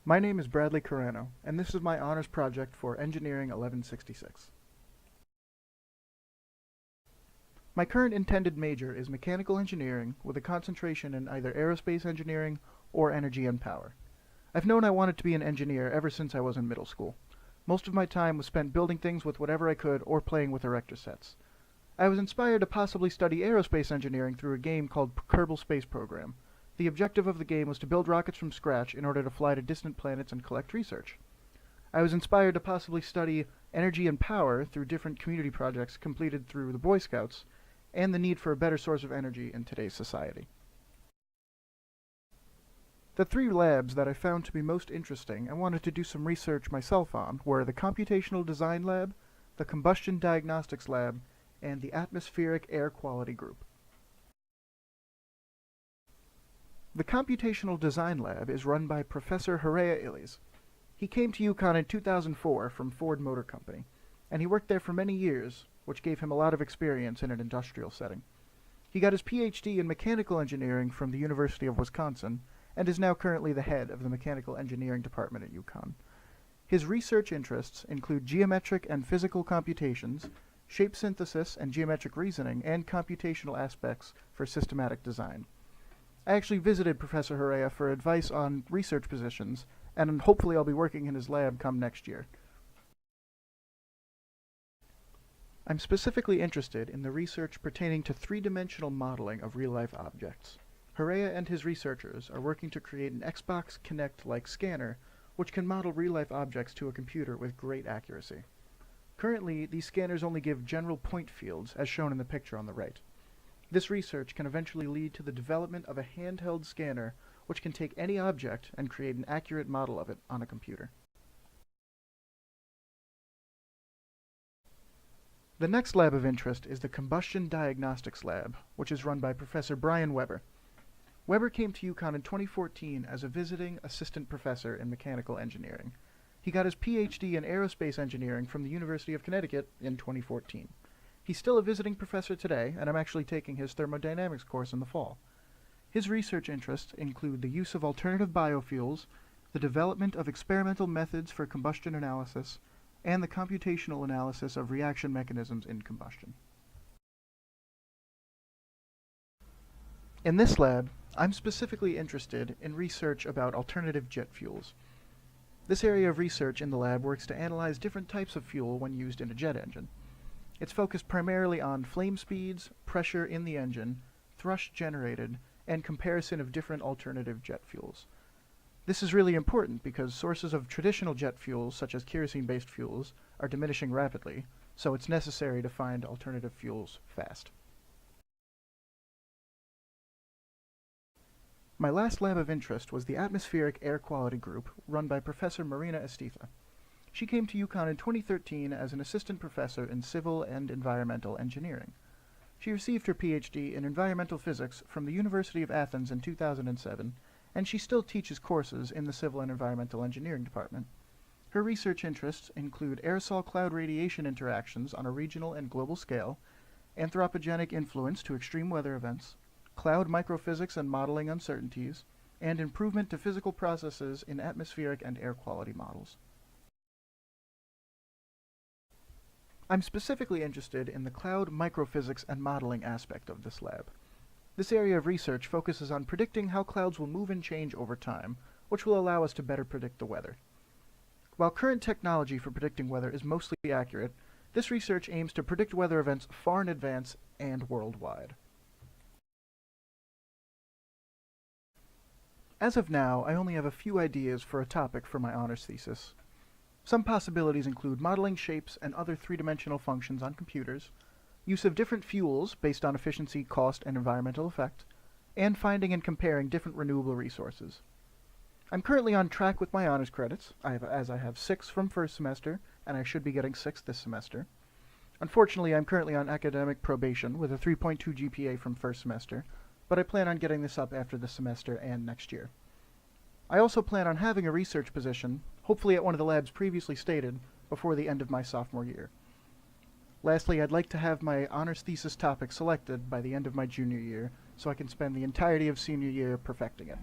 My name is Bradley Carrano, and this is my honors project for Engineering 1166. My current intended major is mechanical engineering with a concentration in either aerospace engineering or energy and power. I've known I wanted to be an engineer ever since I was in middle school. Most of my time was spent building things with whatever I could or playing with erector sets. I was inspired to possibly study aerospace engineering through a game called Kerbal Space Program. The objective of the game was to build rockets from scratch in order to fly to distant planets and collect research. I was inspired to possibly study energy and power through different community projects completed through the Boy Scouts, and the need for a better source of energy in today's society. The three labs that I found to be most interesting and wanted to do some research myself on were the Computational Design Lab, the Combustion Diagnostics Lab, and the Atmospheric Air Quality Group. The Computational Design Lab is run by Professor Horea Illies. He came to UConn in 2004 from Ford Motor Company, and he worked there for many years, which gave him a lot of experience in an industrial setting. He got his PhD in mechanical engineering from the University of Wisconsin, and is now currently the head of the mechanical engineering department at UConn. His research interests include geometric and physical computations, shape synthesis and geometric reasoning, and computational aspects for systematic design. I actually visited Professor Horea for advice on research positions, and hopefully I'll be working in his lab come next year. I'm specifically interested in the research pertaining to three-dimensional modeling of real-life objects. Horea and his researchers are working to create an Xbox Kinect-like scanner which can model real-life objects to a computer with great accuracy. Currently, these scanners only give general point fields, as shown in the picture on the right. This research can eventually lead to the development of a handheld scanner which can take any object and create an accurate model of it on a computer. The next lab of interest is the Combustion Diagnostics Lab, which is run by Professor Brian Weber. Weber came to UConn in 2014 as a visiting assistant professor in mechanical engineering. He got his PhD in aerospace engineering from the University of Connecticut in 2014. He's still a visiting professor today, and I'm actually taking his thermodynamics course in the fall. His research interests include the use of alternative biofuels, the development of experimental methods for combustion analysis, and the computational analysis of reaction mechanisms in combustion. In this lab, I'm specifically interested in research about alternative jet fuels. This area of research in the lab works to analyze different types of fuel when used in a jet engine. It's focused primarily on flame speeds, pressure in the engine, thrust generated, and comparison of different alternative jet fuels. This is really important because sources of traditional jet fuels, such as kerosene-based fuels, are diminishing rapidly, so it's necessary to find alternative fuels fast. My last lab of interest was the Atmospheric Air Quality Group, run by Professor Marina Estiza. She came to UConn in 2013 as an assistant professor in civil and environmental engineering. She received her PhD in environmental physics from the University of Athens in 2007, and she still teaches courses in the civil and environmental engineering department. Her research interests include aerosol cloud radiation interactions on a regional and global scale, anthropogenic influence to extreme weather events, cloud microphysics and modeling uncertainties, and improvement to physical processes in atmospheric and air quality models. I'm specifically interested in the cloud microphysics and modeling aspect of this lab. This area of research focuses on predicting how clouds will move and change over time, which will allow us to better predict the weather. While current technology for predicting weather is mostly accurate, this research aims to predict weather events far in advance and worldwide. As of now, I only have a few ideas for a topic for my honors thesis. Some possibilities include modeling shapes and other three-dimensional functions on computers, use of different fuels based on efficiency, cost, and environmental effect, and finding and comparing different renewable resources. I'm currently on track with my honors credits, as I have 6 from first semester, and I should be getting 6 this semester. Unfortunately, I'm currently on academic probation with a 3.2 GPA from first semester, but I plan on getting this up after this semester and next year. I also plan on having a research position, hopefully at one of the labs previously stated, before the end of my sophomore year. Lastly, I'd like to have my honors thesis topic selected by the end of my junior year, so I can spend the entirety of senior year perfecting it.